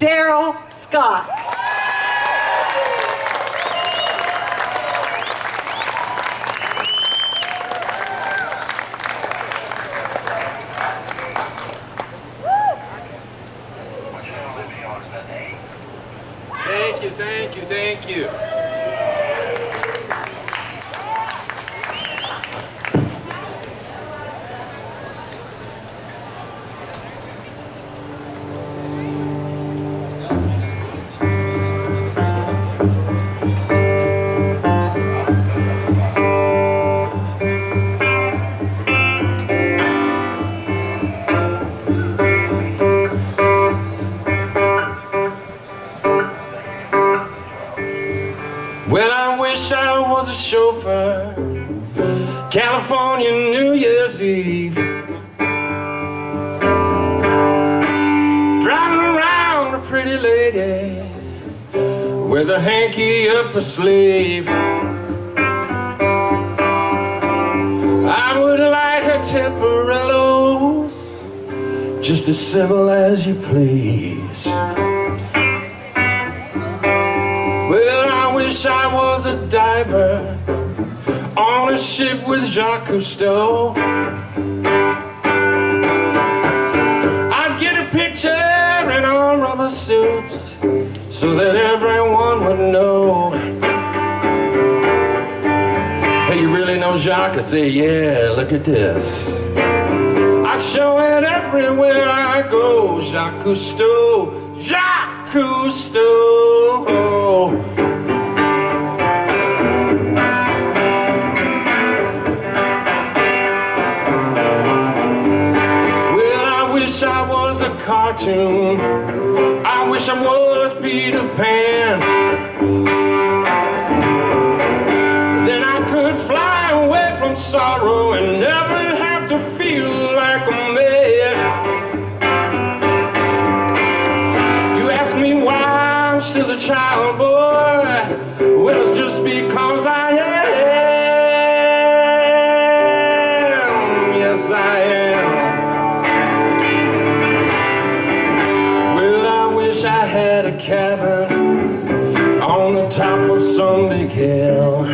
Darrell Scott. Thank you, thank you, thank you. Well, I wish I was a chauffeur, California New Year's Eve, driving around a pretty lady with a hanky up her sleeve. I would like her temporellos, just as simple as you please. Well, I wish I was a diver on a ship with Jacques Cousteau. I'd get a picture in all rubber suits so that everyone would know. Hey, you really know Jacques? I say, yeah, look at this. I'd show it everywhere I go. Jacques Cousteau, Jacques Cousteau. Well, I wish I was a cartoon. I wish I was Peter Pan. Then I could fly away from sorrow and never have to feel like a man. I'm still a child boy. Well, it's just because I am. Yes, I am. Well, I wish I had a cabin on the top of some big hill.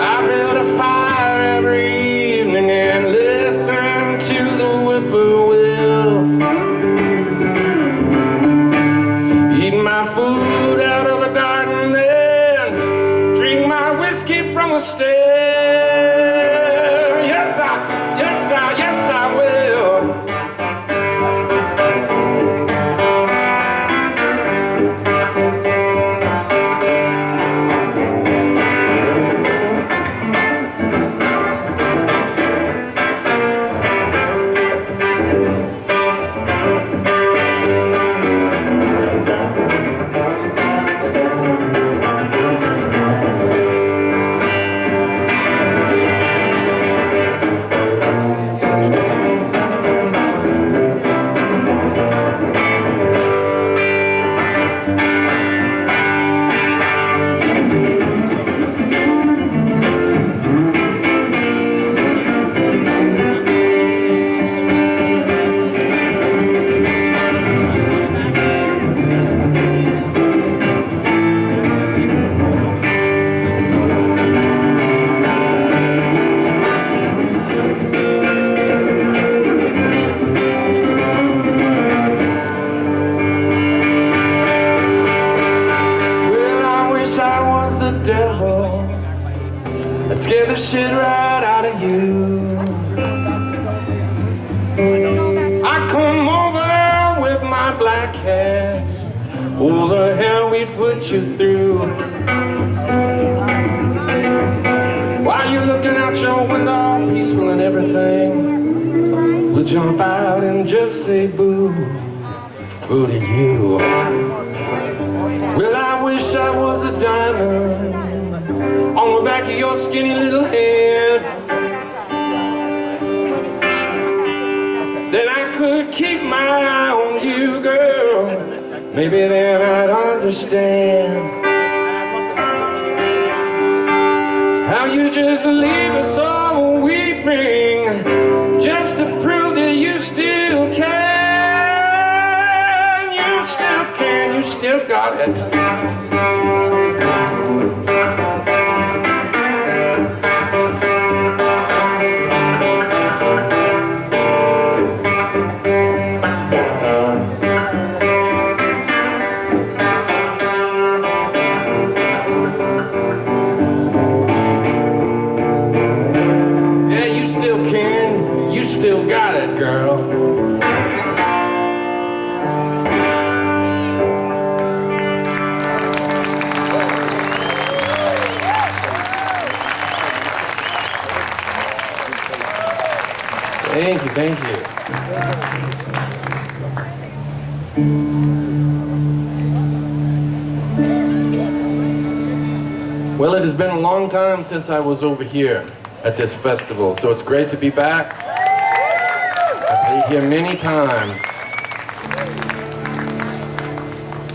I build a fire every evening and listen to the whippoorwill. My food out of the garden and drink my whiskey from a stair. Yes, I will. Devil, I'd scare the shit right out of you. I come over with my black cat. Oh, the hell we'd put you through. While you're looking out your window, all peaceful and everything, we'll jump out and just say boo, boo to you. Well, I wish I was a diamond on the back of your skinny little head. Then I could keep my eye on you, girl. Maybe then I'd understand how you just leave us all weeping just to prove that you still care. can, you still got it. Yeah, you still can, you still got it, girl. Thank you, thank you. Well, it has been a long time since I was over here at this festival, so it's great to be back. I played here many times.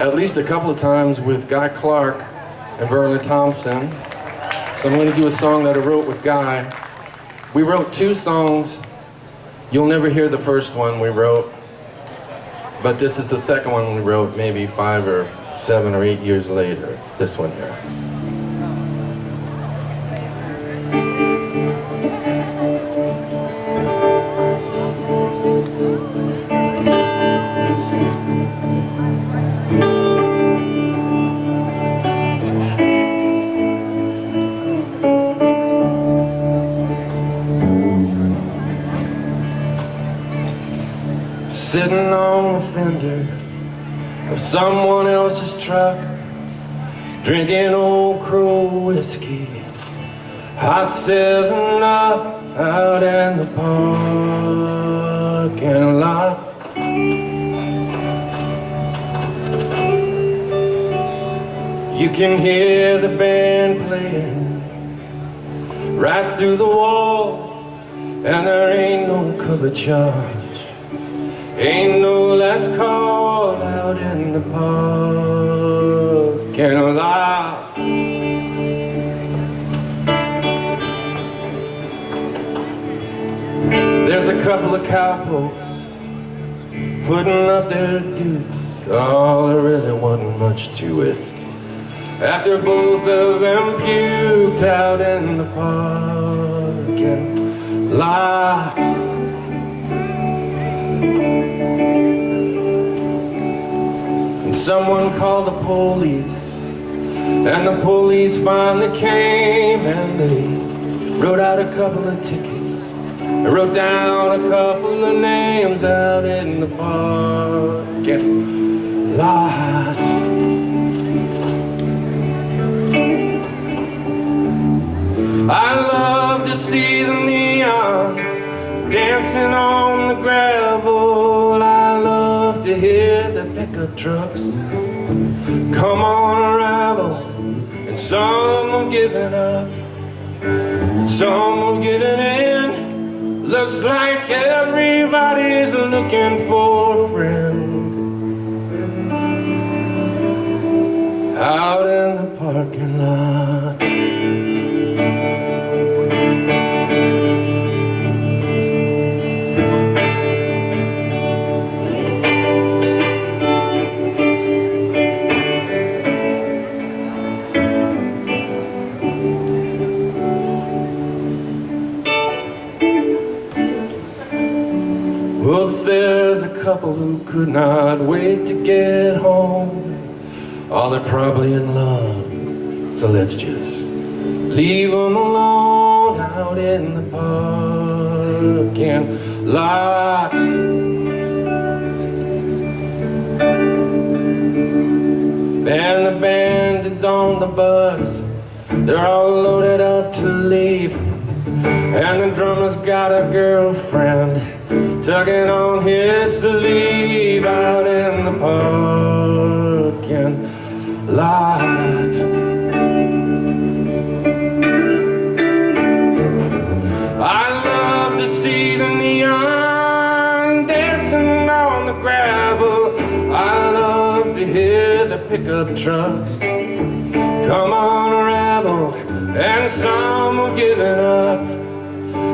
At least a couple of times with Guy Clark and Vernon Thompson. So I'm going to do a song that I wrote with Guy. We wrote 2 songs. You'll never hear the first one we wrote, but this is the second one we wrote maybe 5 or 7 or 8 years later, this one here. Sitting on the fender of someone else's truck, drinking Old Crow whiskey, hot 7-Up out in the parking lot. You can hear the band playing right through the wall, and there ain't no cover charge. Ain't no last call out in the parking lot. There's a couple of cowpokes putting up their dukes. Oh, there really wasn't much to it after both of them puked out in the parking lot. Someone called the police, and the police finally came, and they wrote out a couple of tickets. They wrote down a couple of names out in the parking lot. I love to see the neon dancing on the gravel. I love to hear the pickup trucks come on arrival, and some have given up, some have given in. Looks like everybody's looking for a friend out in the parking lot. Whoops, there's a couple who could not wait to get home. Oh, they're probably in love, so let's just leave them alone out in the parking lot. And the band is on the bus, they're all loaded up to leave, and the drummer's got a girlfriend tugging on his sleeve out in the parking lot. I love to see the neon dancing on the gravel. I love to hear the pickup trucks come on arrival, and some have given up,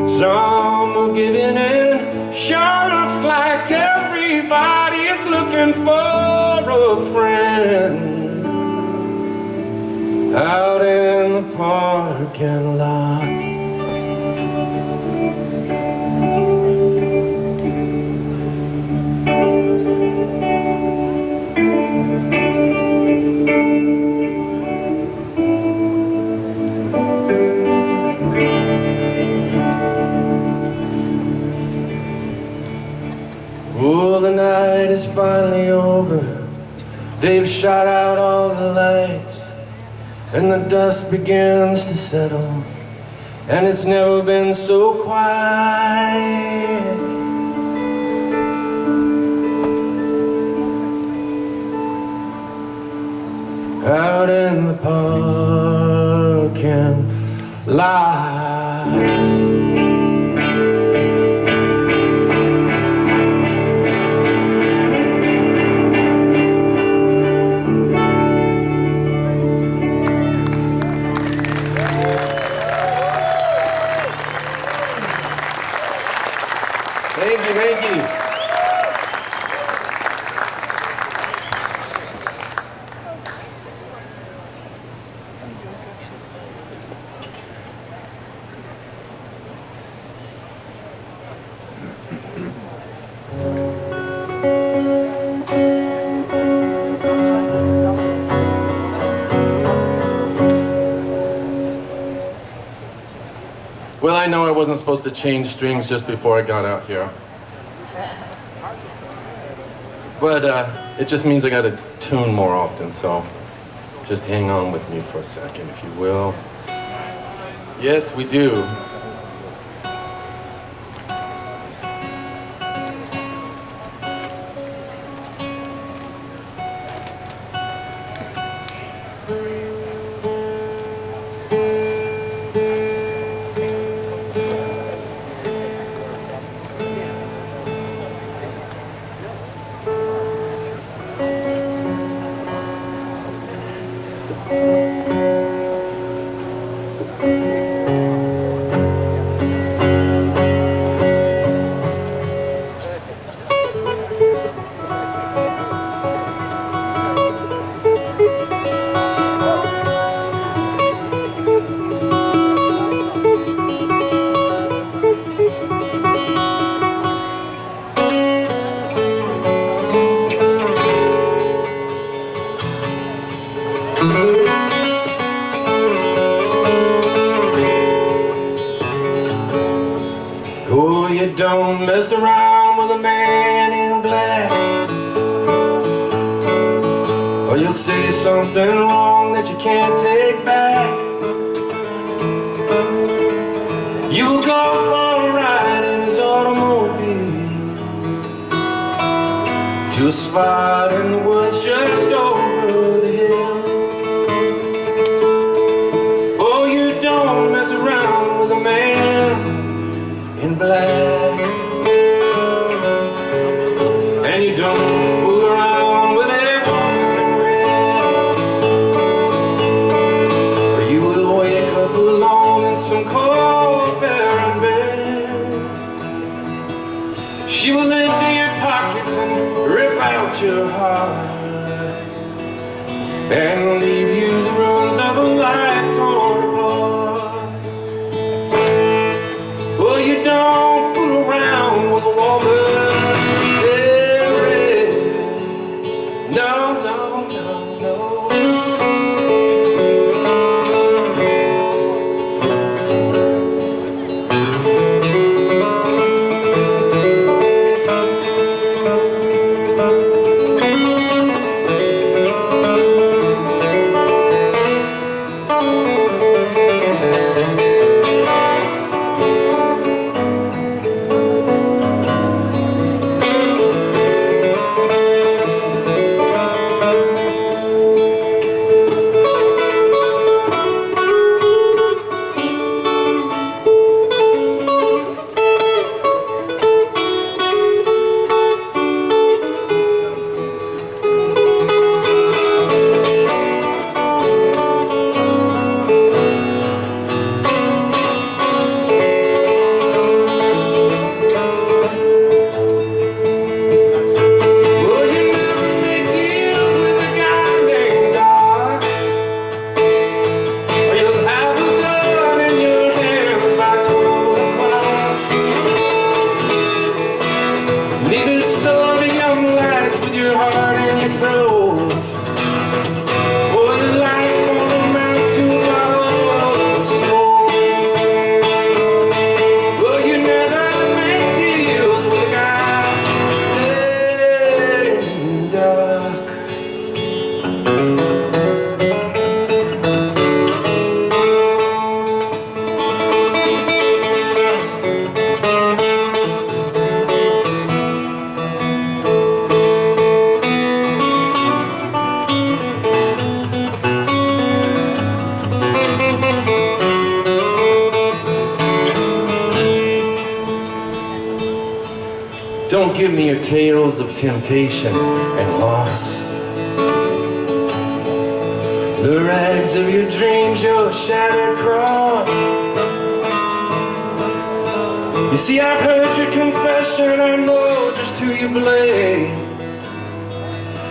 some have given in. Sure looks like everybody is looking for a a friend out in the parking lot. Oh, the night is finally over. They've shot out all the lights, and the dust begins to settle, and it's never been so quiet. Out in the parking lot. Thank you, thank you. Well, I know I wasn't supposed to change strings just before I got out here. But it just means I gotta tune more often, so just hang on with me for a second, if you will. Yes, we do. Oh, you don't mess around with a man in black, or you'll say something wrong that you can't take back. You'll go for a ride in his automobile to a spot in the woods just over the hill. Oh, you don't mess around with a man in black, and you don't fool around with a woman in red, or you will wake up alone in some cold barren bed. She will empty your pockets and rip out your heart and leave you the ruins of a life torn apart. Well, you don't fool around with a woman in red. No, no, no, no. give me your tales of temptation and loss, the rags of your dreams, your shattered cross. You see, I've heard your confession, I know just who you blame.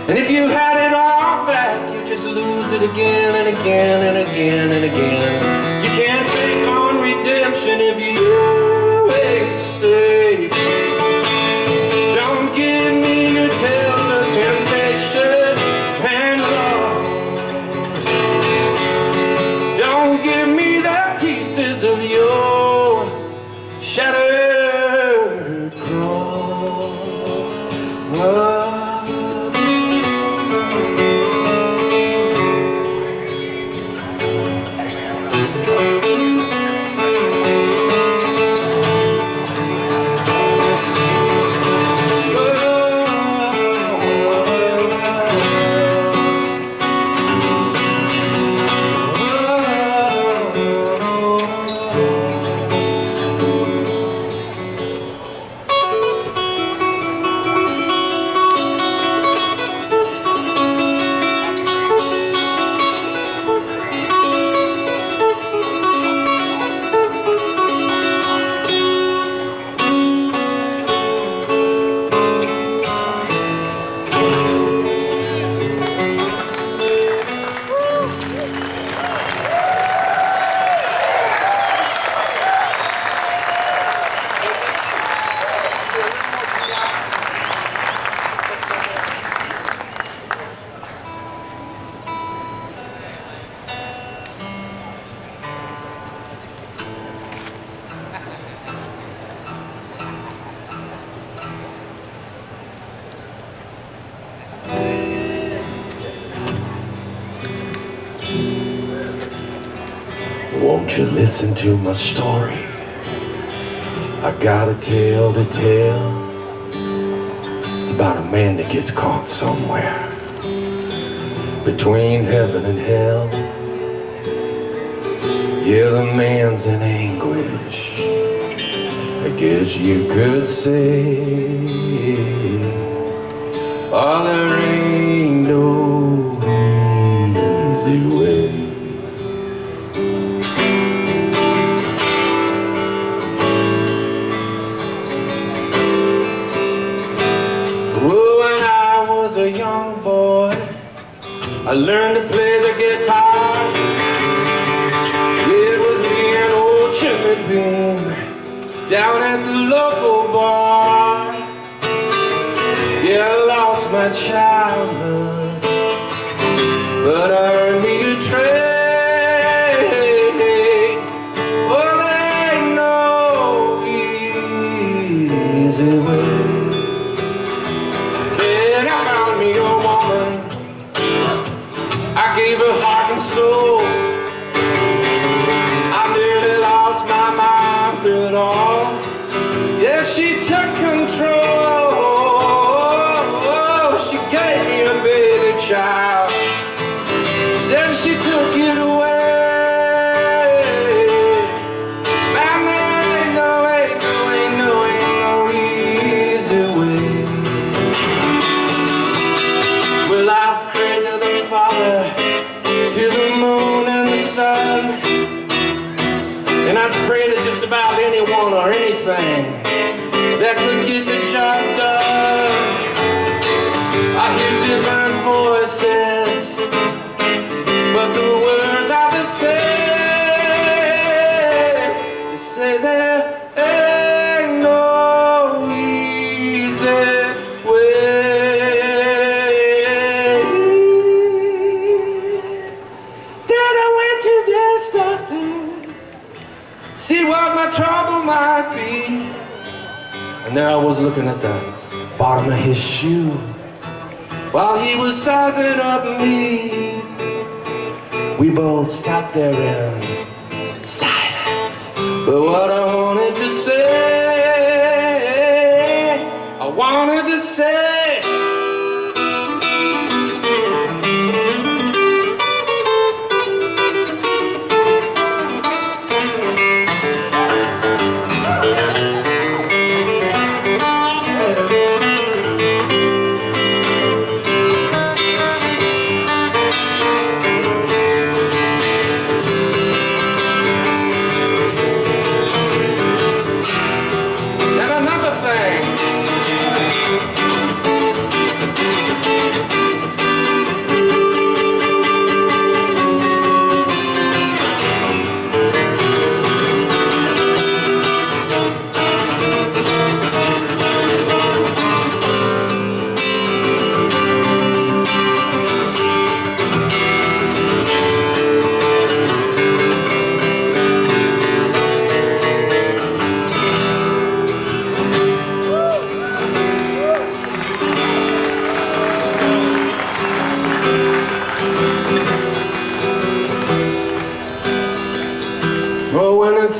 And if you had it all back, you just lose it again and again and again and again. You can't take on redemption if you ain't safe. Don't give me your tales of temptation and loss. Don't give me the pieces of your shattered cross. Whoa. Won't you listen to my story? I got a tale to tell. It's about a man that gets caught somewhere between heaven and hell. Yeah, the man's in anguish, I guess you could say. Oh, there ain't no easy way. A young boy, I learned to play the guitar. It was me and old Jimmy Beam down at the local bar. Yeah, I lost my childhood, but I earned me a trade. Well, there ain't no easy way. I gave her heart and soul. I nearly lost my mind through it all. Yeah, she took control. She gave me a baby child, then she took it away. Man, there ain't no easy way. Well, I prayed to the Father, to the moon and the sun, and I'd pray to just about anyone or anything that could get the job done. I hear different voices, but the words are the same. They say there ain't no easy way. See what my trouble might be. And there I was looking at the bottom of his shoe while he was sizing up me. We both sat there in silence, but what I wanted to say, I wanted to say.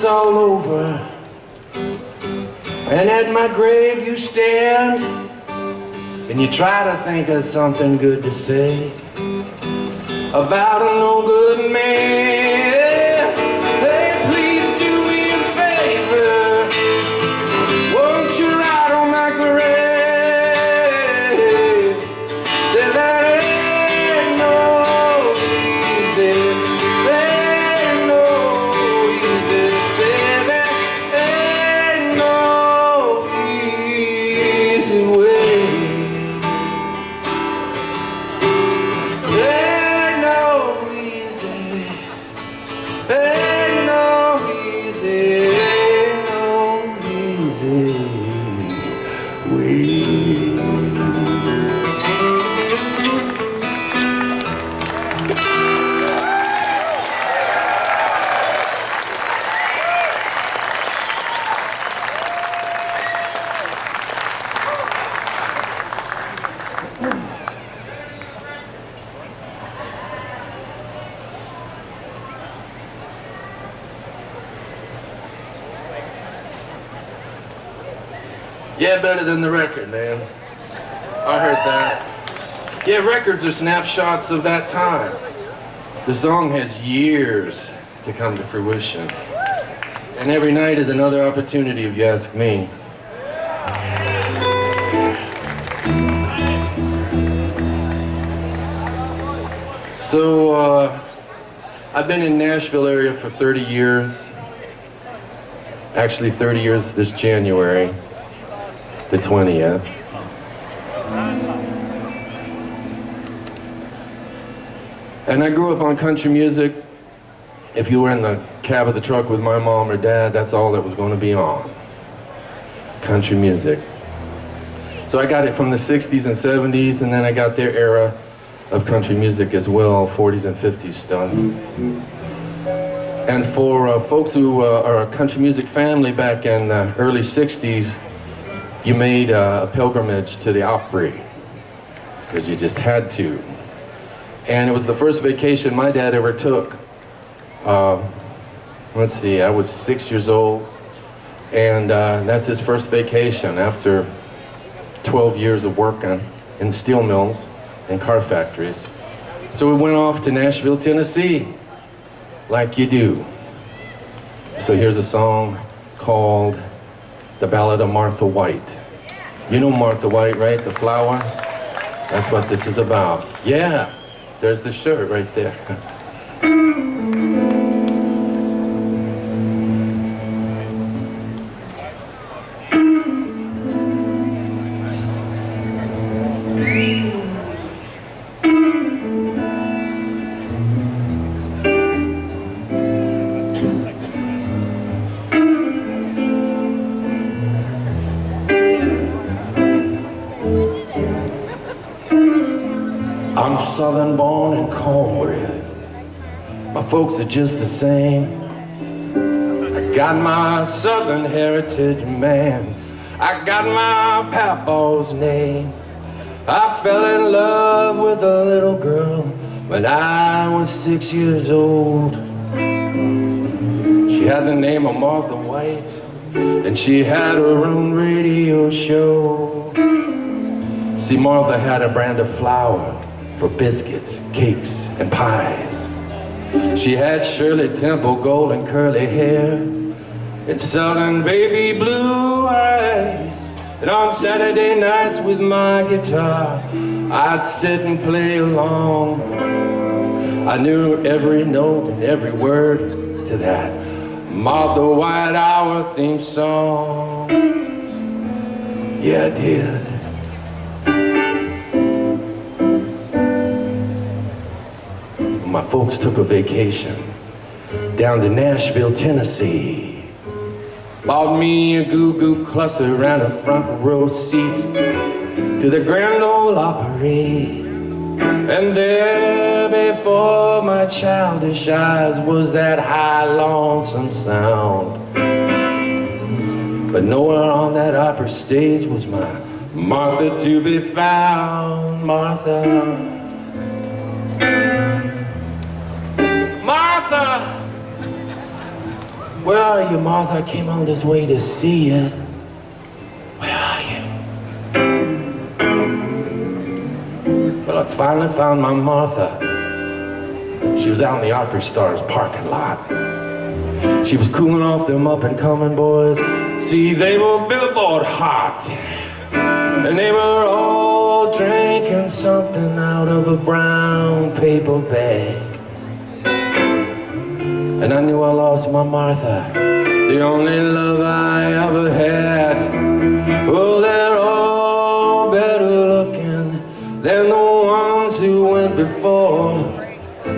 it's all over, and at my grave you stand, and you try to think of something good to say about a no good man. Hey, please do me a favor, won't you write on my grave, say that ain't no easy, ain't no easy, say that ain't no easy way. Ain't no easy, ain't no easy way. Yeah, better than the record, man. I heard that. Yeah, records are snapshots of that time. The song has years to come to fruition. And every night is another opportunity, if you ask me. So, I've been in Nashville area for 30 years. Actually, 30 years this January, the 20th. And I grew up on country music. If you were in the cab of the truck with my mom or dad, that's all that was going to be on. Country music. So I got it from the 60s and 70s, and then I got their era of country music as well, 40s and 50s stuff. And for folks who are a country music family back in the early 60s, you made a pilgrimage to the Opry, because you just had to. And it was the first vacation my dad ever took. Let's see, I was 6 years old, and that's his first vacation after 12 years of working in steel mills and car factories. So we went off to Nashville, Tennessee, like you do. So here's a song called The Ballad of Martha White. You know Martha White, right? The flower? That's what this is about. Yeah, there's the shirt right there. I'm southern born and cornbread. My folks are just the same. I got my southern heritage, man. I got my papa's name. I fell in love with a little girl when I was 6 years old. She had the name of Martha White, and she had her own radio show. See, Martha had a brand of flour for biscuits, cakes, and pies. She had Shirley Temple golden curly hair and southern baby blue eyes. And on Saturday nights with my guitar, I'd sit and play along. I knew every note and every word to that Martha White Hour theme song. Yeah, I did. My folks took a vacation down to Nashville, Tennessee. Bought me a goo-goo cluster and a front row seat to the Grand Ole Opry. And there before my childish eyes was that high, lonesome sound. But nowhere on that opera stage was my Martha to be found. Martha. Martha, Where are you, Martha? I came all this way to see you. Where are you? Well, I finally found my Martha. She was out in the Opry Stars parking lot. She was cooling off them up-and-coming boys. See, they were billboard hot. And they were all drinking something out of a brown paper bag. And I knew I lost my Martha, the only love I ever had. Oh, they're all better looking than the ones who went before.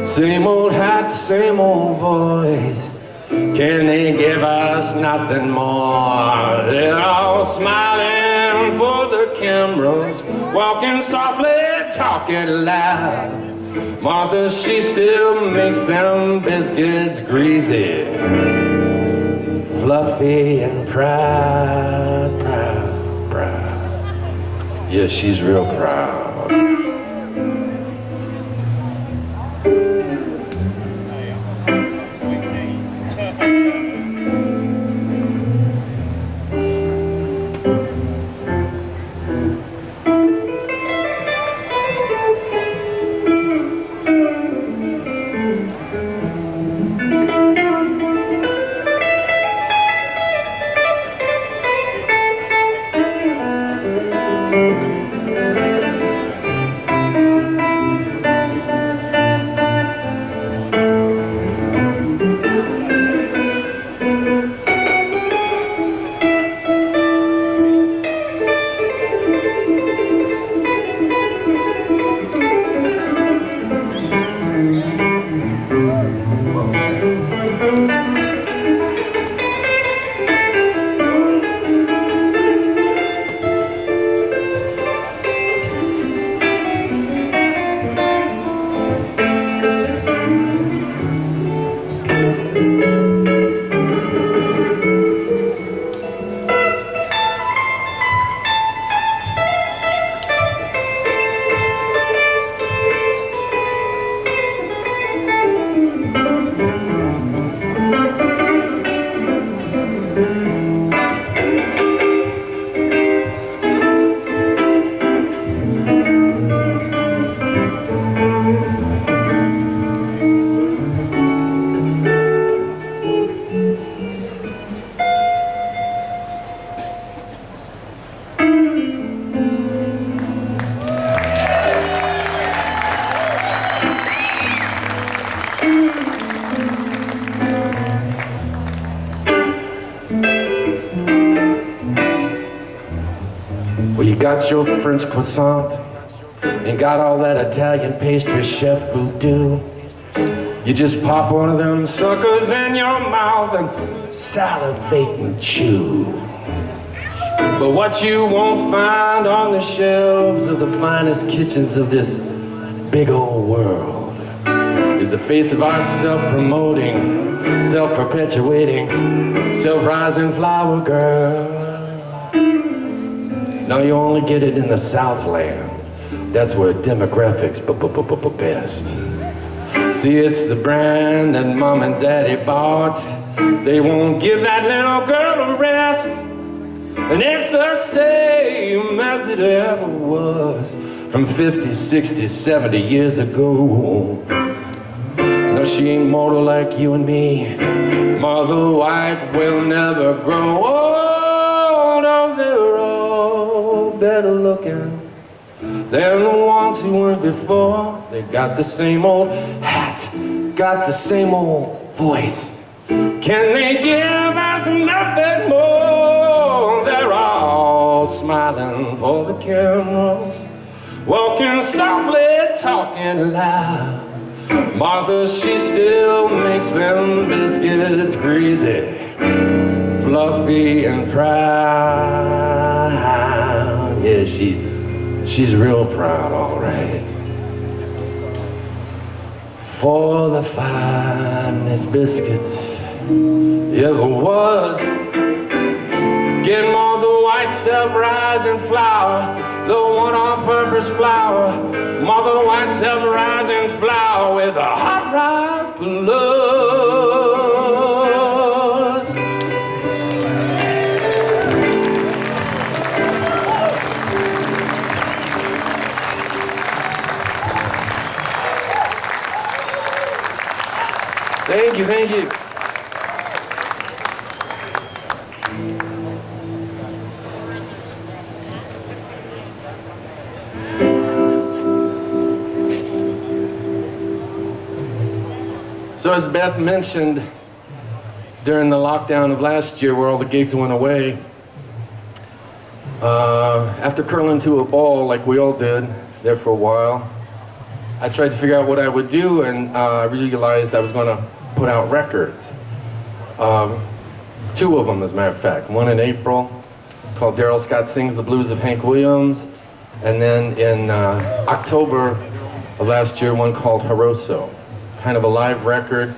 Same old hat, same old voice. Can they give us nothing more? They're all smiling for the cameras, walking softly, talking loud. Martha, she still makes them biscuits greasy, fluffy and proud, proud, proud. Yeah, she's real proud. Well, you got your French croissant, and got all that Italian pastry chef voodoo. You just pop one of them suckers in your mouth and salivate and chew. But what you won't find on the shelves of the finest kitchens of this big old world is the face of our self-promoting, self-perpetuating, self-rising flower girl. No, you only get it in the Southland. That's where demographics best. See, it's the brand that mom and daddy bought. They won't give that little girl a rest. And it's the same as it ever was from 50, 60, 70 years ago. No, she ain't mortal like you and me. Mother White will never grow old. Oh, they're all better looking than the ones who went before. They got the same old hat, got the same old voice. Can they give us nothing more? They're all smiling for the cameras, walking softly, talking loud. Martha, she still makes them biscuits greasy, fluffy and proud. Yeah, she's real proud, all right. For the finest biscuits ever was, get Martha White self-rising flour, the one-on-purpose flour. Martha White self-rising flour with a hot rise plus. Thank you, thank you. So as Beth mentioned, during the lockdown of last year where all the gigs went away, after curling to a ball like we all did there for a while, I tried to figure out what I would do, and I realized I was going to put out records. Two of them, as a matter of fact. One in April called Darrell Scott Sings the Blues of Hank Williams, and then in October of last year, one called Haroso. Kind of a live record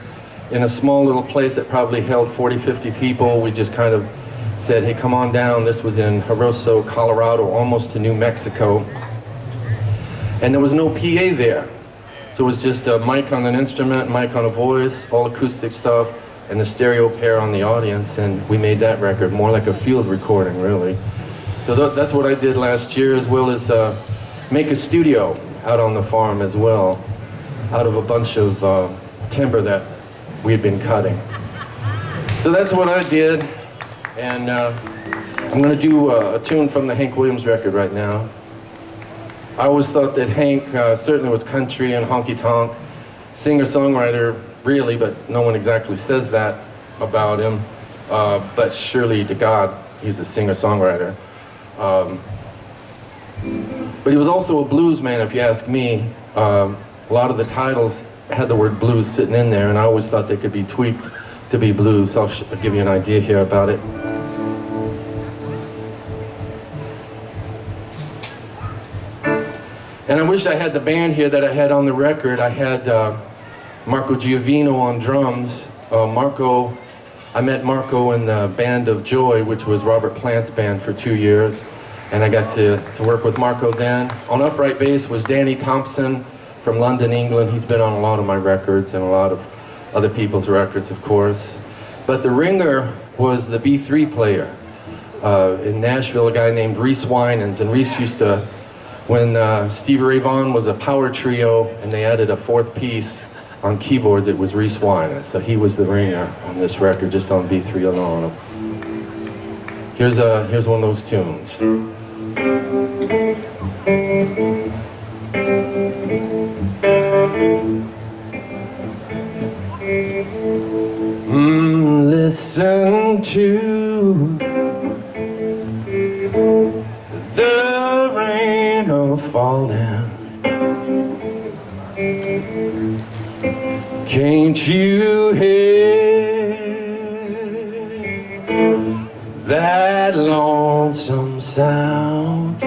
in a small little place that probably held 40, 50 people. We just kind of said, hey, come on down. This was in Haroso, Colorado, almost to New Mexico. And there was no PA there. So it was just a mic on an instrument, mic on a voice, all acoustic stuff, and the stereo pair on the audience. And we made that record more like a field recording, really. So that's what I did last year, as well as make a studio out on the farm as well, out of a bunch of timber that we had been cutting. So that's what I did, and I'm going to do a tune from the Hank Williams record right now. I always thought that Hank certainly was country and honky-tonk, singer-songwriter, really, but no one exactly says that about him. But surely to God, he's a singer-songwriter. But he was also a blues man, if you ask me. A lot of the titles had the word blues sitting in there, and I always thought they could be tweaked to be blues, so I'll give you an idea here about it. And I wish I had the band here that I had on the record. I had Marco Giovino on drums. I met Marco in the Band of Joy, which was Robert Plant's band for 2 years, and I got to work with Marco then. On upright bass was Danny Thompson from London, England. He's been on a lot of my records and a lot of other people's records, of course. But the ringer was the B3 player in Nashville, a guy named Reese Winans. And Reese used to, when Stevie Ray Vaughan was a power trio and they added a fourth piece on keyboards, it was Reese Winans. So he was the ringer on this record, just on B3 alone. Here's one of those tunes. Listen to the rain a-falling. Can't you hear that lonesome sound?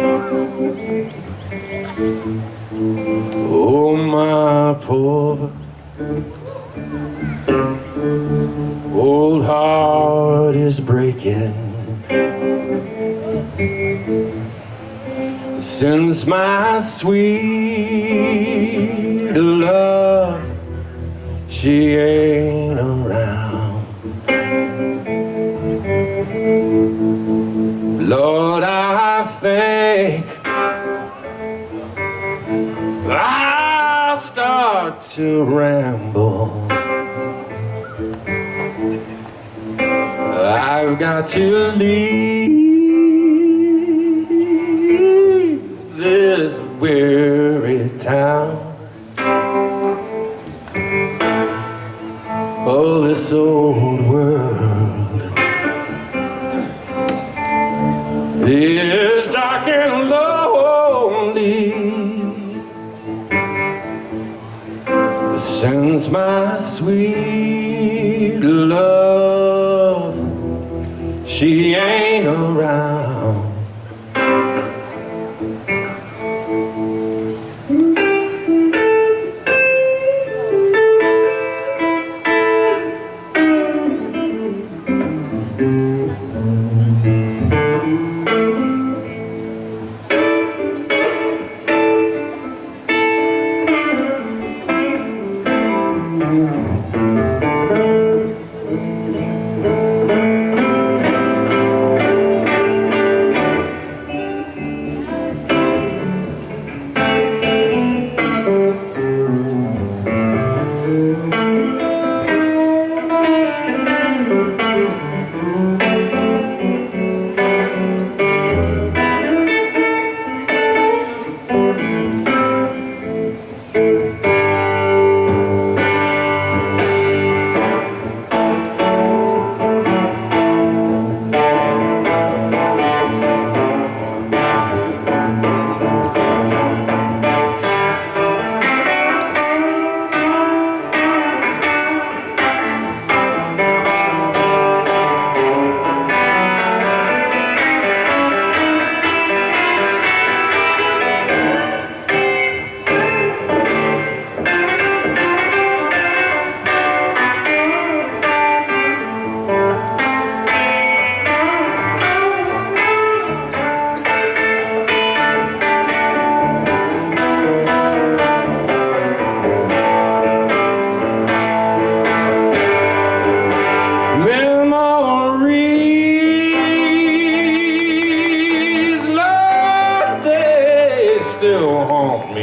Oh, my poor old heart is breaking since my sweet love, she ain't around. Lord, I think I'll start to ramble. I've got to leave this weary town. Oh, this old world is dark and lonely since my sweet love, she ain't around.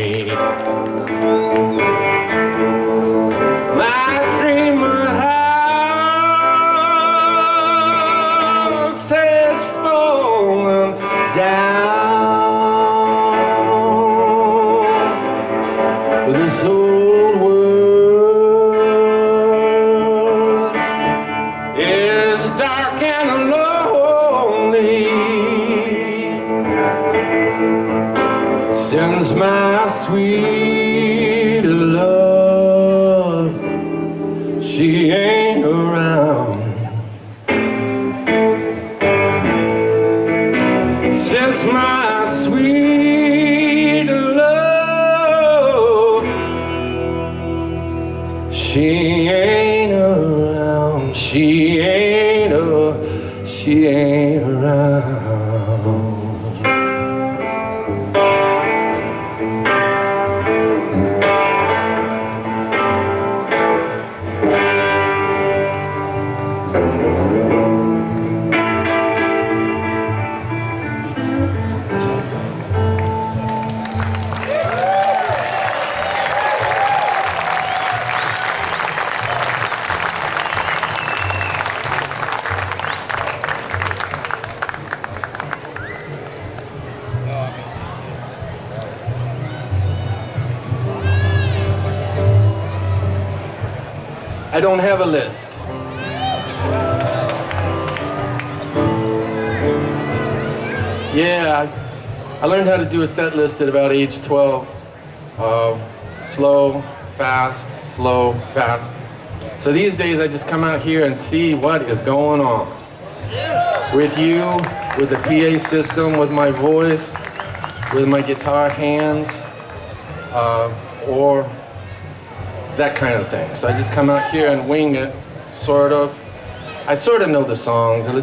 me. My dreamer house has fallen down. This old world is dark and lonely since my sweet love, she ain't around. Since my sweet love, she ain't around. She ain't around. I don't have a list. Yeah, I learned how to do a set list at about age 12. Slow, fast, slow, fast. So these days I just come out here and see what is going on. With you, with the PA system, with my voice, with my guitar hands, or that kind of thing. So I just come out here and wing it, sort of. I sort of know the songs, and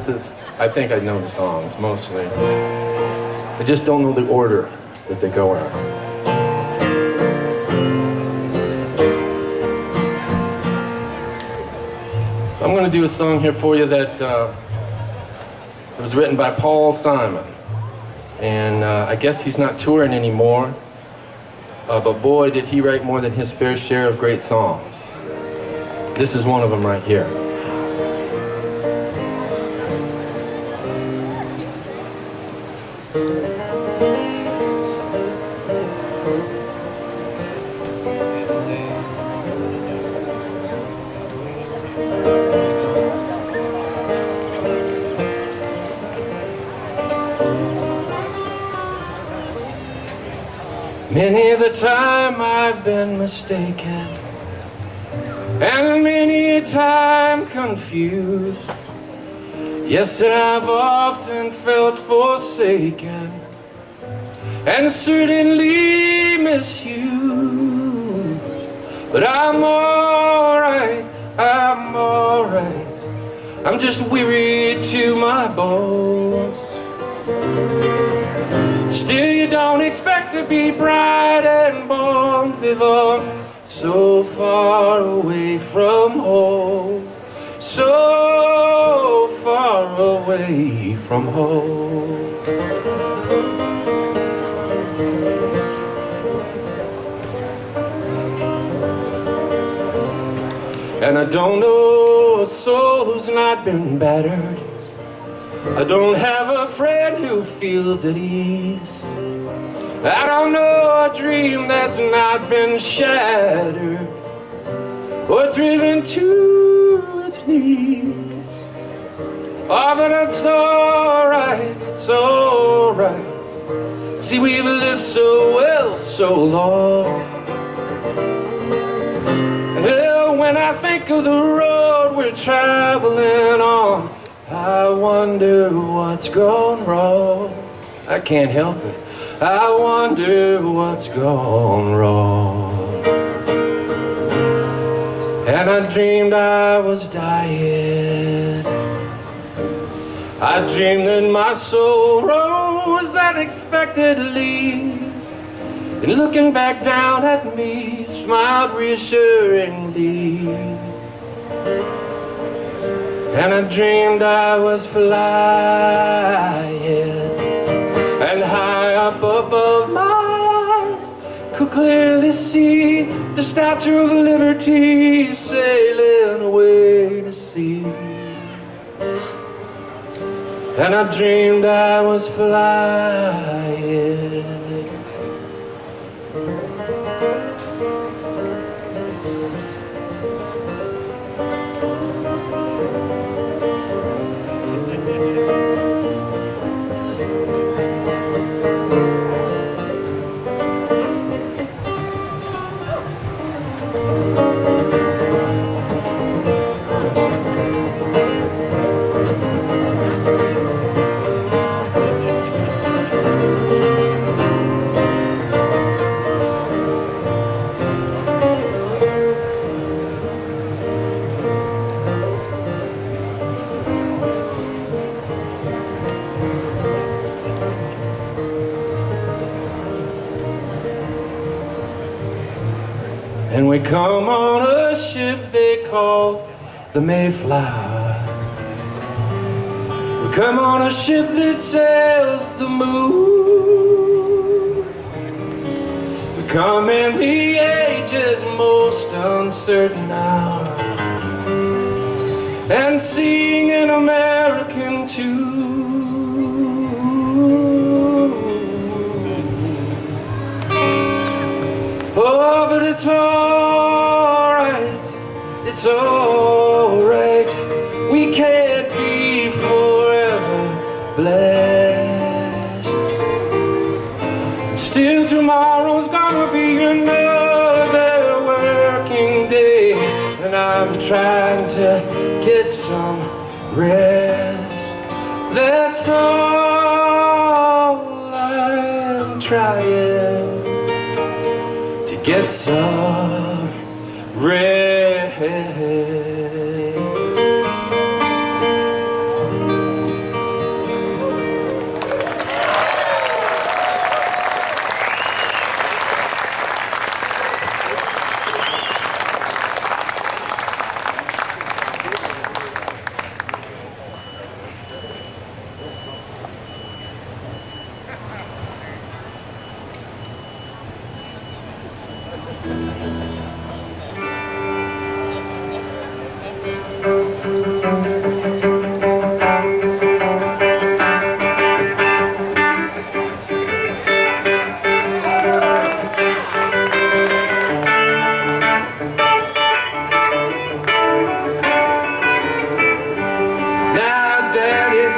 I think I know the songs, mostly. I just don't know the order that they go in. So I'm gonna do a song here for you that it was written by Paul Simon. And I guess he's not touring anymore. But boy, did he write more than his fair share of great songs. This is one of them right here. Many's a time I've been mistaken, and many a time confused. Yes, and I've often felt forsaken, and certainly misused. But I'm alright, I'm alright. I'm just weary to my bones. Still you don't expect to be bright and bon vivant, so far away from home, so far away from home. And I don't know a soul who's not been battered. I don't have a friend who feels at ease. I don't know a dream that's not been shattered or driven to its knees. Oh, but it's alright, it's alright. See, we've lived so well so long. Well, when I think of the road we're traveling on, I wonder what's gone wrong. I can't help it. I wonder what's gone wrong. And I dreamed I was dying. I dreamed that my soul rose unexpectedly, and looking back down at me, smiled reassuringly. And I dreamed I was flying, and high up above my eyes, could clearly see the Statue of Liberty sailing away to sea. And I dreamed I was flying. And we come on a ship they call the Mayflower. We come on a ship that sails the moon. We come in the age's most uncertain hour and sing an American tune. Oh, but it's alright, it's alright. We can't be forever blessed. Still tomorrow's gonna be another working day, and I'm trying to get some rest. That's all I'm trying, get some rest.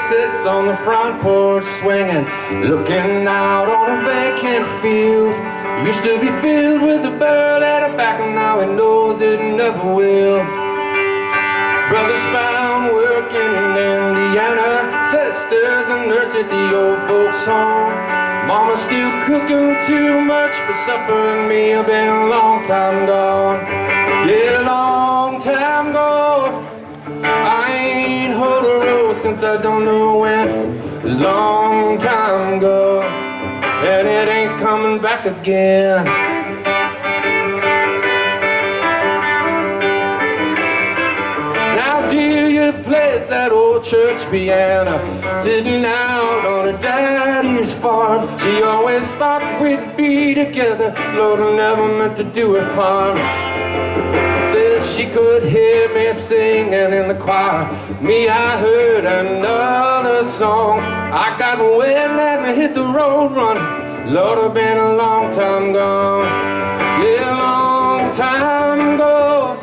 Sits on the front porch swinging, looking out on a vacant field. Used to be filled with a bird and a back, and now he knows it never will. Brothers found work in Indiana, sisters a nurse at the old folks' home. Mama's still cooking too much for supper, and me have been a long time gone. Yeah, long time gone. I ain't hold a road since I don't know when. A long time ago, and it ain't coming back again. Now Delia plays that old church piano, sitting out on her daddy's farm. She always thought we'd be together. Lord, I never meant to do her harm. Said she could hear me singing in the choir. Me, I heard another song. I got wind and I hit the road running. Lord, I've been a long time gone. Yeah, a long time ago.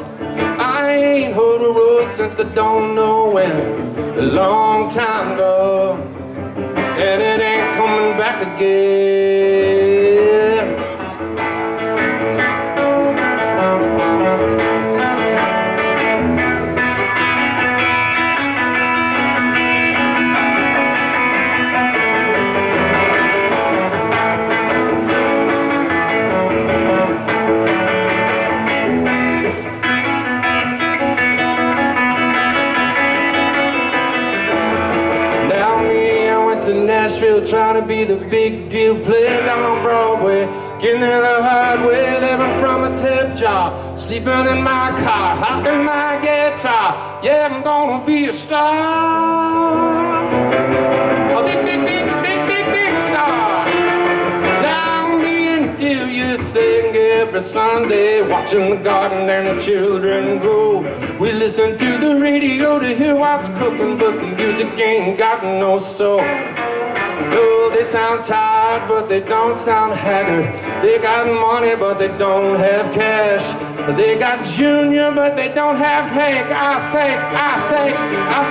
I ain't hold a road since I don't know when. A long time ago, and it ain't coming back again. To Nashville, trying to be the big deal player down on Broadway, getting there the hard way, living from a tip jar, sleeping in my car, hocking my guitar. Yeah, I'm gonna be a star, a big, big, big, big, big, big star. Now me and Delia sing every Sunday, watching the garden and the children grow. We listen to the radio to hear what's cooking, but the music ain't got no soul. Oh, they sound tired, but they don't sound haggard. They got money, but they don't have cash. They got Junior, but they don't have Hank. I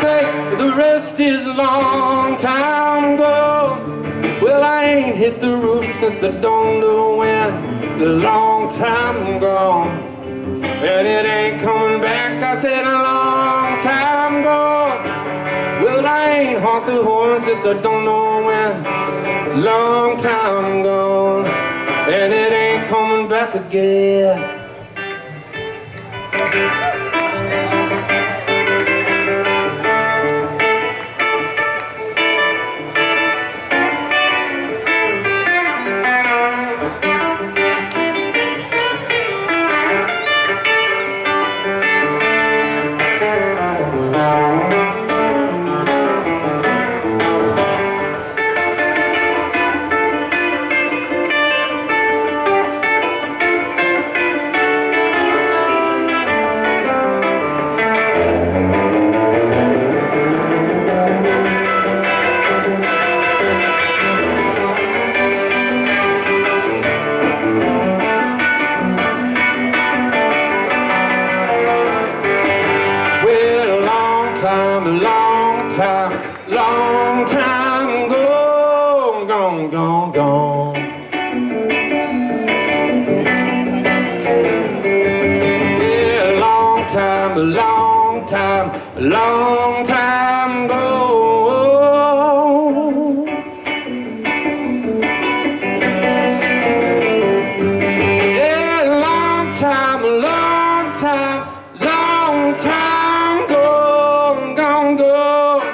think the rest is a long time ago. Well, I ain't hit the roof since I don't know when. A long time gone, and it ain't coming back. I said a long time gone. Well, I ain't haunt the horn since I don't know when. Long time gone, and it ain't coming back again. Long time gone, gone, gone, gone. Yeah, long time, long time gone. Yeah, long time gone, gone, gone.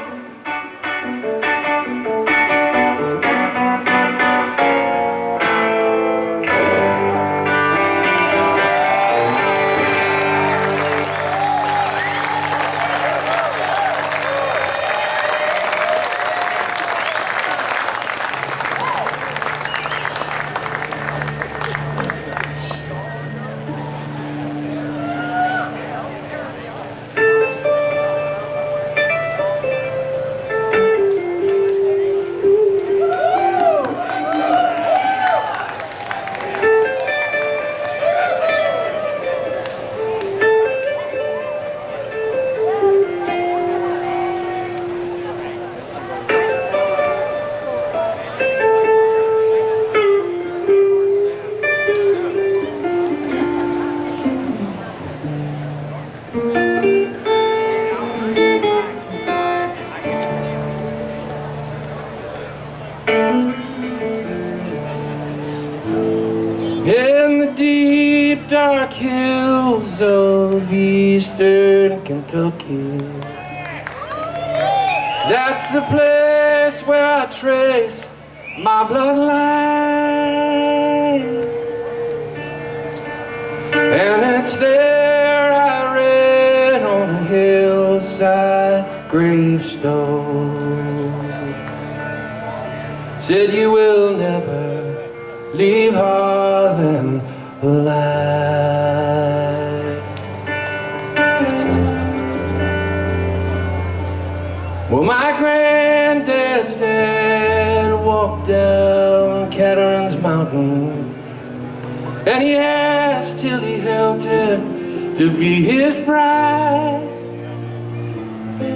In the deep dark hills of eastern Kentucky, that's the place where I trace my bloodline. And it's there I read on a hillside gravestone, said you will never leave Harlem alive. Well, my granddad's dad walked down Catarines Mountain, and he asked till he helped her to be his bride.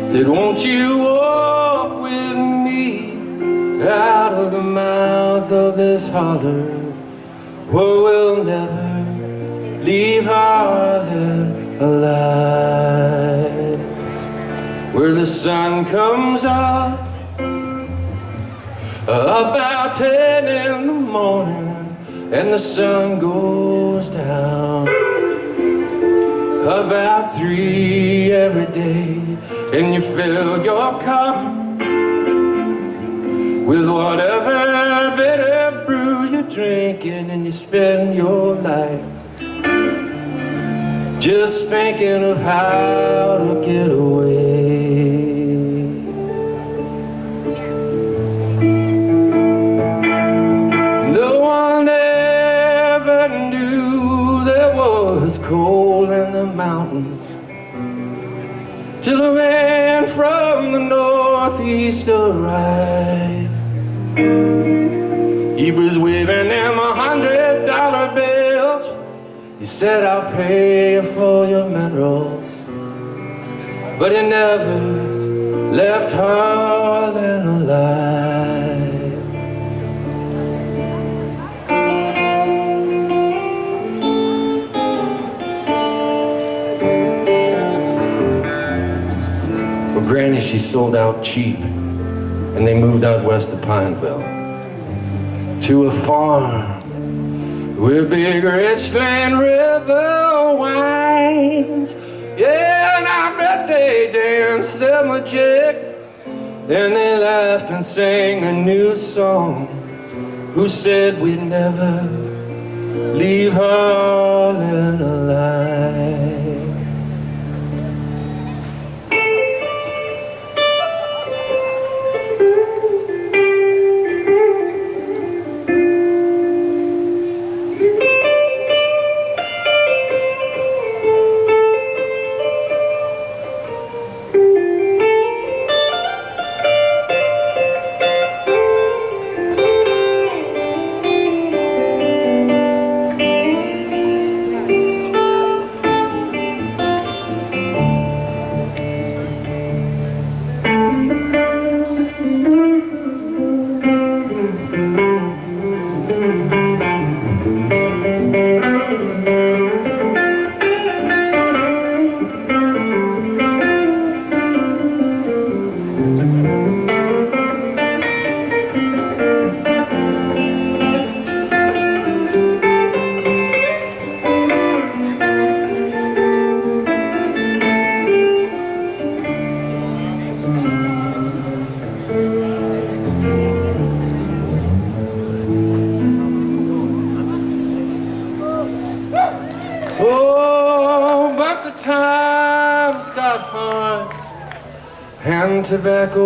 Said, won't you walk with me out of the mouth of this holler, where we'll never leave Harlem alive, where the sun comes up about 10 in the morning and the sun goes down about 3 every day, and you fill your cup with whatever bitter brew you're drinking, and you spend your life just thinking of how to get away. No one ever knew was cold in the mountains, till a man from the northeast arrived. He was waving them $100 bills. He said, I'll pay you for your minerals. But he never left Harlan alive. Well, Granny, she sold out cheap, and they moved out west of Pineville to a farm where big Richland River winds. Yeah, and I bet they danced them a jig. Then they laughed and sang a new song. Who said we'd never leave Harlan alive? Oh, but the times got hard, and tobacco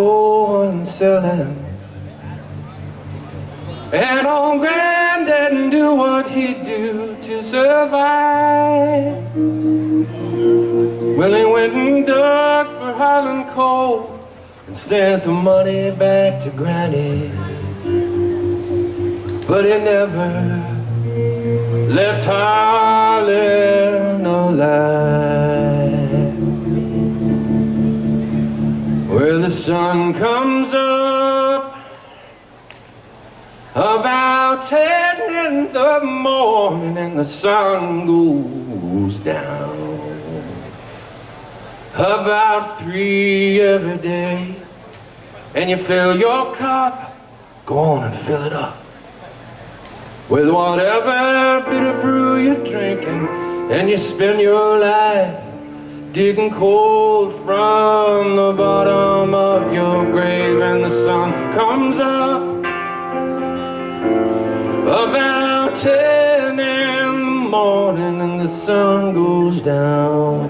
wasn't selling, and old Gran didn't do what he'd do to survive. Well, he went and dug for Highland coal and sent the money back to Granny, but he never left Harlan alive. Where the sun comes up about 10 in the morning and the sun goes down about 3 every day, and you fill your cup, go on and fill it up with whatever bitter brew you're drinking, and you spend your life digging coal from the bottom of your grave. And the sun comes up about 10 in the morning, and the sun goes down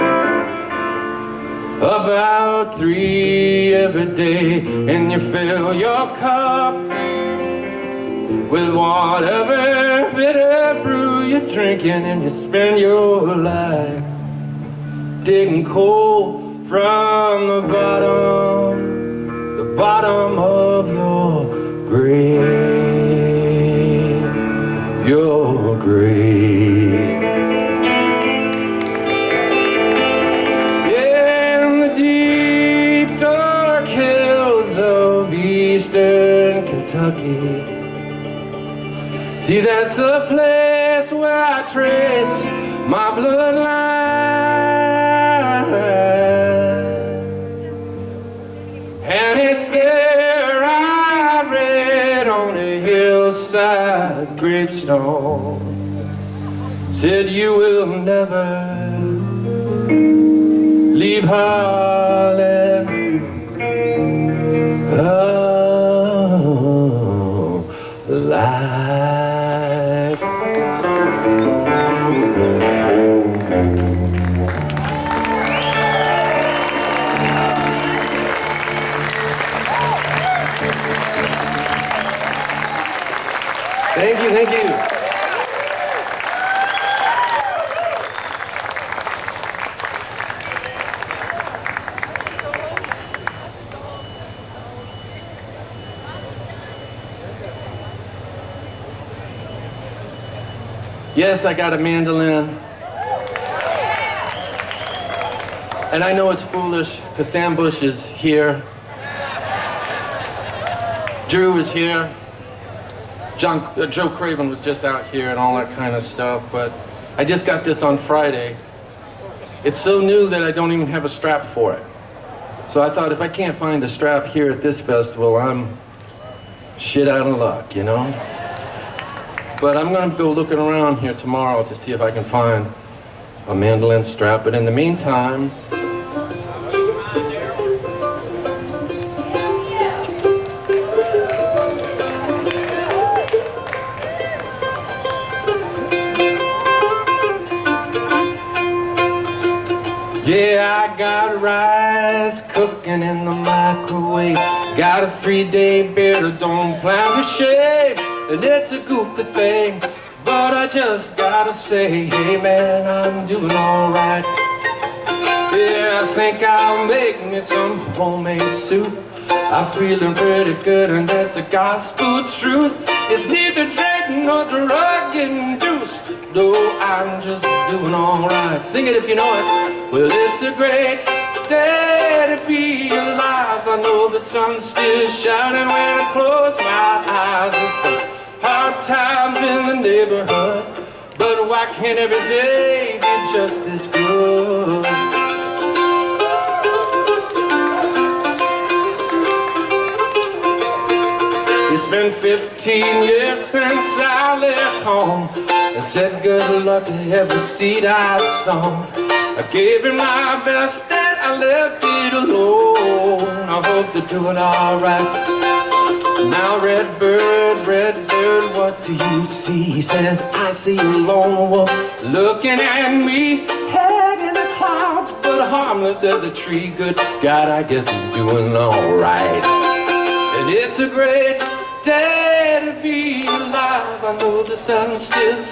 about 3 every day, and you fill your cup with whatever bitter brew you're drinking, and you spend your life digging coal from the bottom of your grave, your grave. Yeah, in the deep dark hills of eastern Kentucky, see, that's the place where I trace my bloodline. And it's there I read on a hillside gravestone, said you will never leave Harlan alive. Thank you, thank you. Yes, I got a mandolin. And I know it's foolish, because Sam Bush is here. Drew is here. Joe Craven was just out here and all that kind of stuff, but I just got this on Friday. It's so new that I don't even have a strap for it. So I thought if I can't find a strap here at this festival, I'm shit out of luck, you know? But I'm gonna go looking around here tomorrow to see if I can find a mandolin strap. But in the meantime, yeah, I got rice cooking in the microwave. Got a 3-day beard that don't plan to shave. And it's a goofy thing, but I just gotta say, hey man, I'm doing alright. Yeah, I think I'll make me some homemade soup. I'm feeling pretty good and that's the gospel truth. It's neither drink nor drug induced. No, I'm just doing alright. Sing it if you know it. Well, it's a great day to be alive. I know the sun's still shining when I close my eyes. It's some hard times in the neighborhood, but why can't every day be just this good? It's been 15 years since I left home and said good luck to every seed I sown. I gave it my best and I left it alone. I hope they're doing alright. Now red bird, what do you see? He says, I see a lone wolf looking at me, head in the clouds, but harmless as a tree. Good God, I guess he's doing alright. And it's a great day to be alive. I know the sun's still.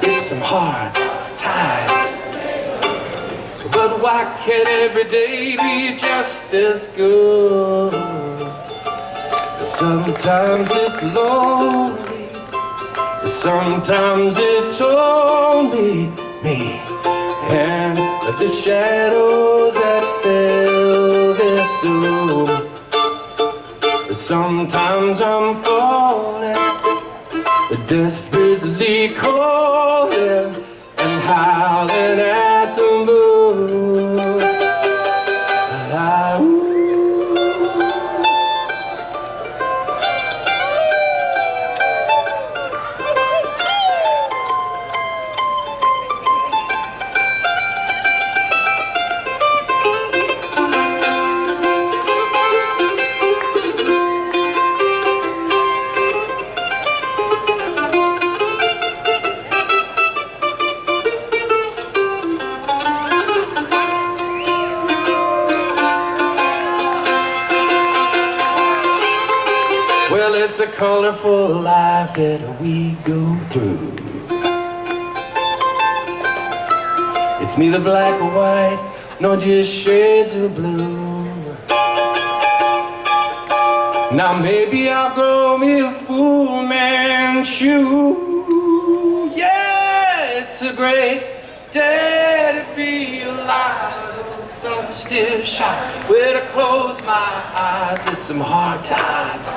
It's some hard times, but why can't every day be just this good? Sometimes it's lonely, sometimes it's only me and the shadows that fill this room. Sometimes I'm falling, desperately calling and howling at the moon. Well, it's a colorful life that we go through. It's neither black or white, nor just shades of blue. Now maybe I'll grow me a Fu Manchu. Yeah, it's a great day to be alive. The sun still shines when I close my eyes. It's some hard times,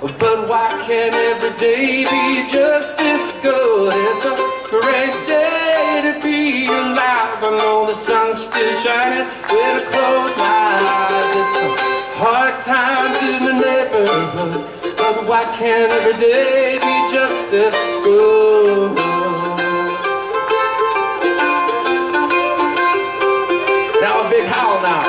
but why can't every day be just this good? It's a great day to be alive. I know the sun's still shining when I close my eyes. It's some hard times in the neighborhood, but why can't every day be just this good? Now a big howl now.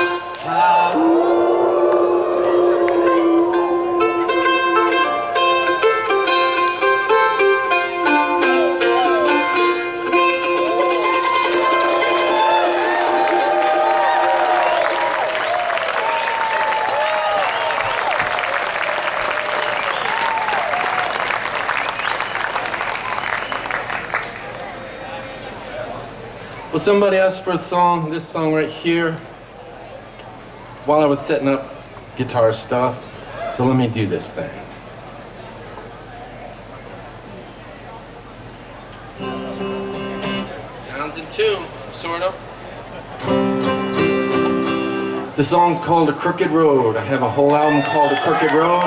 Well, somebody asked for a song, this song right here, while I was setting up guitar stuff. So let me do this thing. in tune, sort of. This song's called A Crooked Road. I have a whole album called A Crooked Road.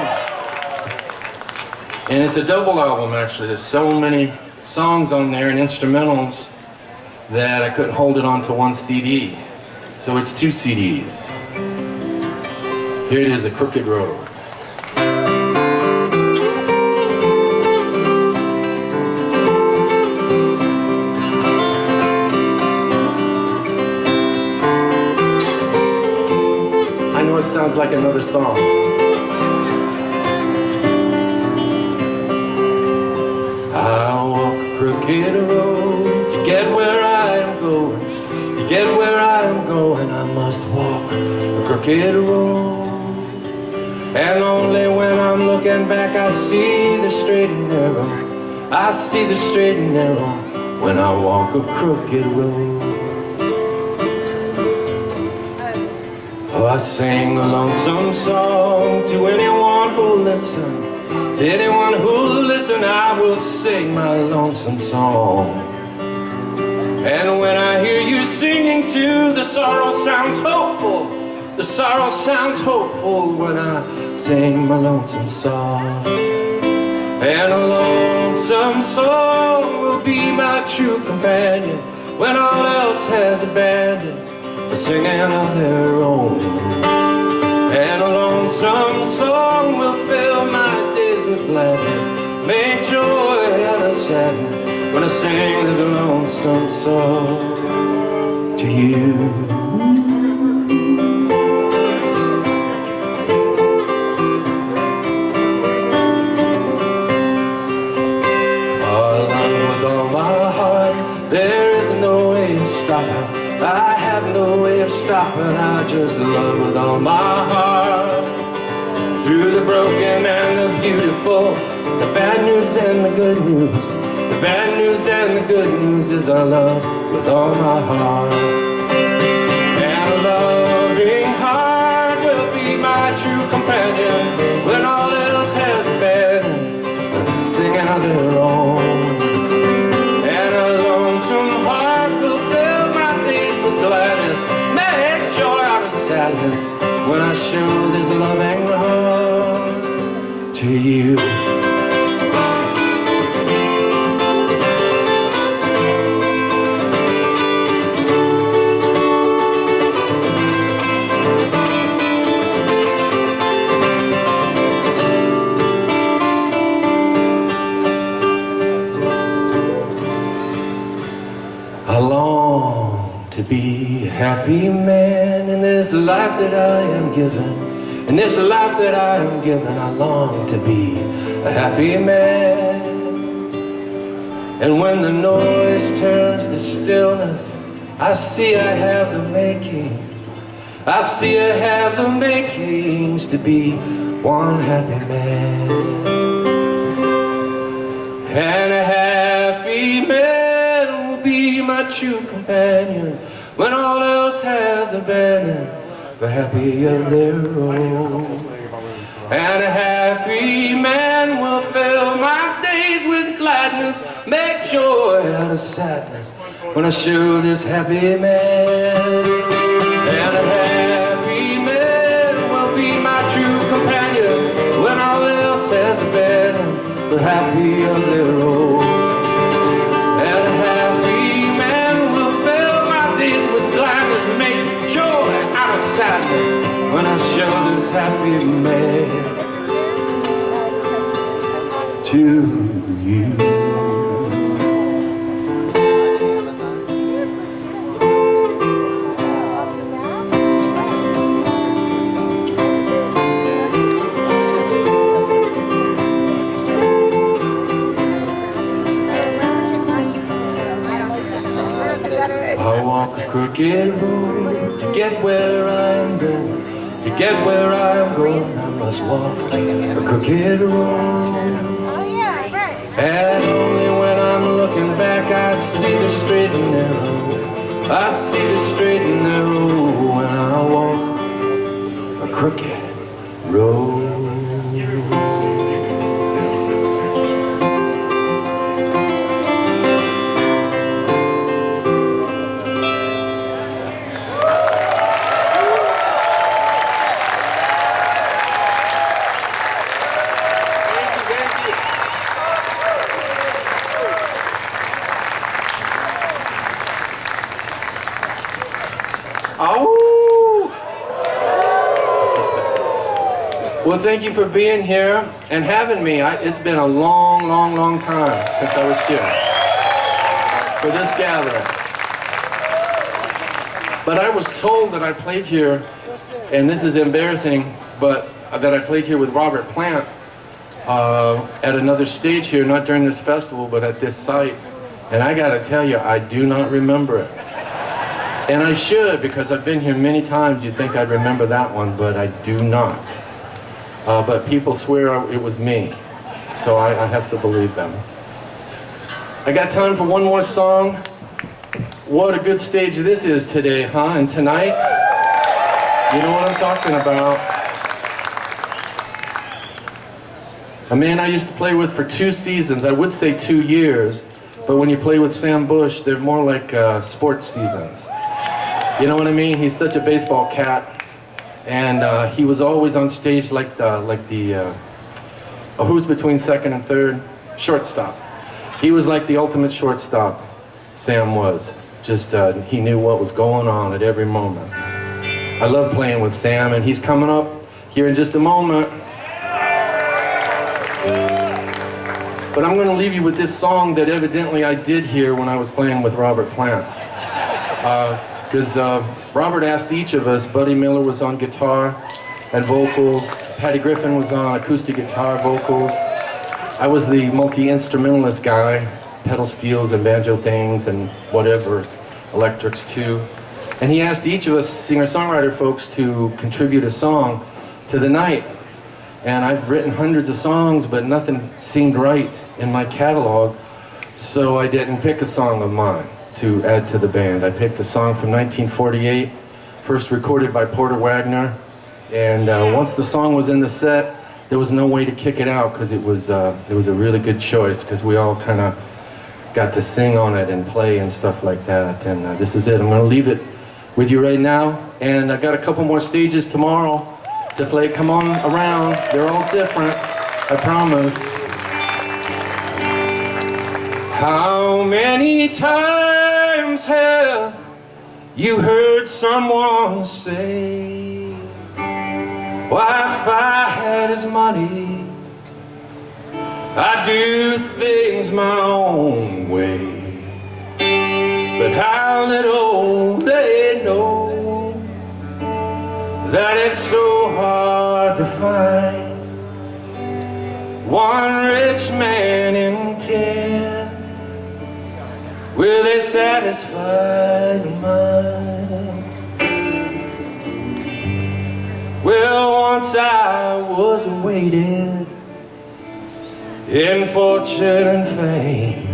And it's a double album, actually. There's so many songs on there and instrumentals that I couldn't hold it onto one CD. So it's 2 CDs. Here it is, A Crooked Road. I know it sounds like another song. I walk a crooked road to get where I am going. To get where I am going, I must walk a crooked road. And only when I'm looking back, I see the straight and narrow. I see the straight and narrow when I walk a crooked road. Oh, I sing a lonesome song to anyone who'll listen. To anyone who'll listen, I will sing my lonesome song. And when I hear you singing too, the sorrow sounds hopeful. The sorrow sounds hopeful when I sing my lonesome song. And a lonesome song will be my true companion when all else has abandoned for singing on their own. And a lonesome song will fill my days with gladness, make joy out of sadness when I sing this lonesome song to you. There is no way of stopping. I have no way of stopping. I just love with all my heart. Through the broken and the beautiful, the bad news and the good news. The bad news and the good news is I love with all my heart. And a loving heart will be my true companion when all else has abandoned, singing on their own. Some heart will fill my days with gladness, make joy out of sadness when I show this loving heart to you. I long to be a happy man in this life that I am given. In this life that I am given, I long to be a happy man. And when the noise turns to stillness, I see I have the makings. I see I have the makings to be one happy man. And a happy man will be my true companion when all else has abandoned for happy of their own. And a happy man will fill my days with gladness, make joy out of sadness when I show this happy man. And a happy man will be my true companion when all else has abandoned for happy of their own. And a happy man will fill my days with gladness, make joy out of sadness when I show this happy man to you. I walk a crooked road to get where I'm going. To get where I'm going, I must walk a crooked road. And only when I'm looking back, I see the straight and narrow. I see the straight and narrow when I walk a crooked road. Well, thank you for being here and having me. It's been a long, long, long time since I was here for this gathering. But I was told that I played here, and this is embarrassing, but that I played here with Robert Plant at another stage here, not during this festival, but at this site. And I gotta tell you, I do not remember it. And I should, because I've been here many times. You'd think I'd remember that one, but I do not. But people swear it was me, so I have to believe them. I got time for one more song. What a good stage this is today, huh? And tonight, you know what I'm talking about. A man I used to play with for 2 seasons, I would say 2 years, but when you play with Sam Bush, they're more like sports seasons. You know what I mean? He's such a baseball cat. And he was always on stage like the who's between second and third? Shortstop. He was like the ultimate shortstop, Sam was. Just, he knew what was going on at every moment. I love playing with Sam, and he's coming up here in just a moment. But I'm gonna leave you with this song that evidently I did here when I was playing with Robert Plant. Because Robert asked each of us. Buddy Miller was on guitar and vocals. Patty Griffin was on acoustic guitar, vocals. I was the multi-instrumentalist guy, pedal steels and banjo things and whatever, electrics too. And he asked each of us singer-songwriter folks to contribute a song to the night. And I've written hundreds of songs, but nothing seemed right in my catalog, so I didn't pick a song of mine to add to the band. I picked a song from 1948, first recorded by Porter Wagner, and once the song was in the set, there was no way to kick it out because it was a really good choice because we all kind of got to sing on it and play and stuff like that. And this is it. I'm going to leave it with you right now, and I got a couple more stages tomorrow to play. Come on around. They're all different, I promise. How many times have you heard someone say, "Why, if I had his money, I'd do things my own way"? But how little they know that it's so hard to find one rich man in 10 with a satisfied mind. Well, once I was waiting in fortune and fame,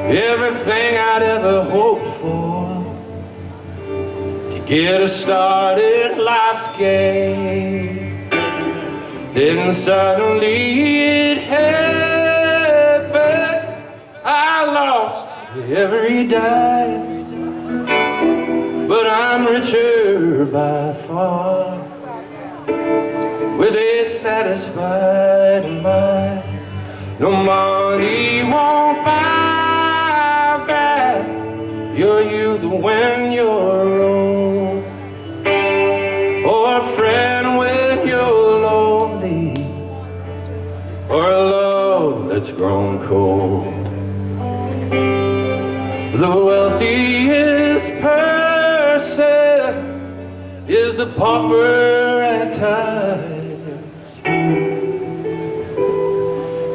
everything I'd ever hoped for to get a start in life's game. Then suddenly it happened. I lost every dime, but I'm richer by far with a satisfied mind. No money won't buy back your youth when you're old, or a friend when you're lonely, or a love that's grown cold. The wealthiest person is a pauper at times,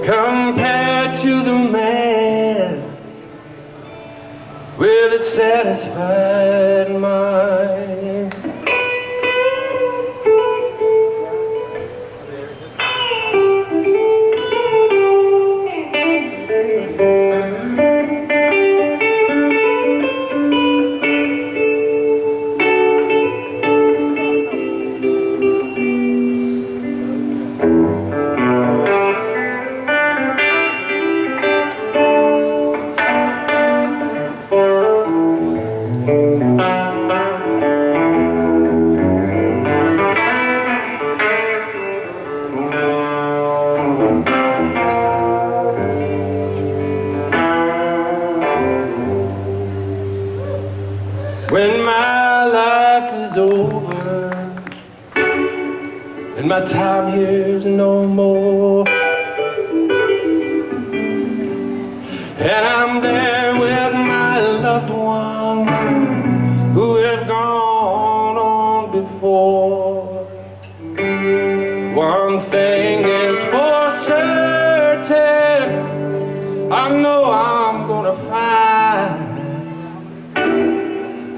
compared to the man with a satisfied mind. When my life is over my time here's no more. And I'm there with my loved ones who have gone on before. One thing is for certain, I know I'm gonna find,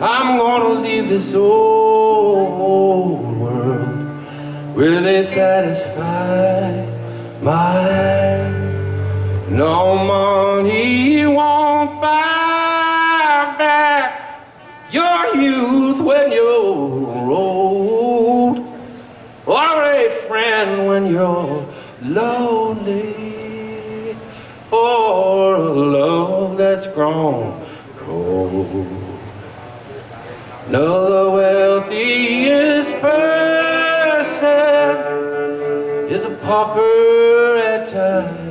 I'm gonna leave this old world with a satisfied mind. No money won't buy back your youth when you're old, or a friend when you're lonely, or a love that's grown cold. No, the wealthiest person is a pauper at times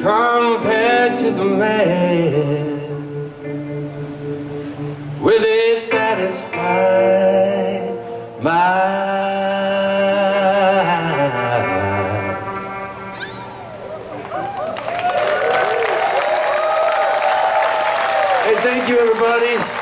compared to the man with a satisfied mind. Hey, thank you, everybody.